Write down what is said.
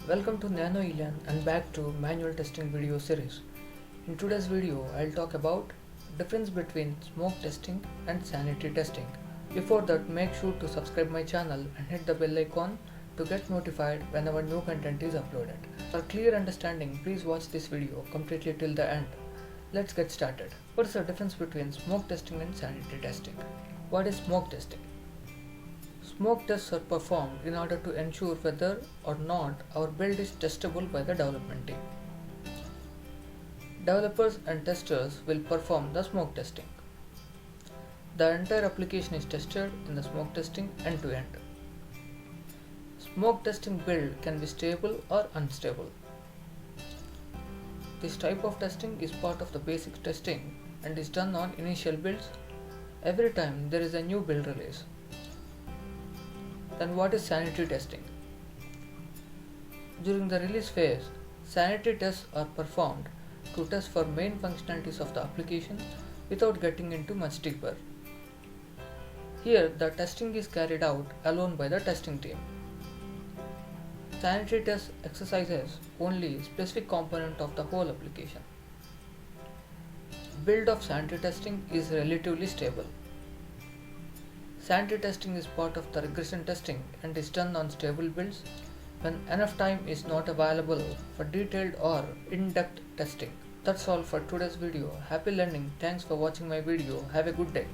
Welcome to Nano Elian and back to manual testing video series. In today's video, I'll talk about difference between smoke testing and sanity testing. Before that, make sure to subscribe my channel and hit the bell icon to get notified whenever new content is uploaded. For clear understanding, please watch this video completely till the end. Let's get started. What is the difference between smoke testing and sanity testing? What is smoke testing? Smoke tests are performed in order to ensure whether or not our build is testable by the development team. Developers and testers will perform the smoke testing. The entire application is tested in the smoke testing end to end. Smoke testing build can be stable or unstable. This type of testing is part of the basic testing and is done on initial builds every time there is a new build release. Then what is sanity testing? During the release phase, sanity tests are performed to test for main functionalities of the application without getting into much deeper. Here, the testing is carried out alone by the testing team. Sanity test exercises only specific component of the whole application. Build of sanity testing is relatively stable. Sanity testing is part of the regression testing and is done on stable builds when enough time is not available for detailed or in-depth testing. That's all for today's video. Happy learning. Thanks for watching my video. Have a good day.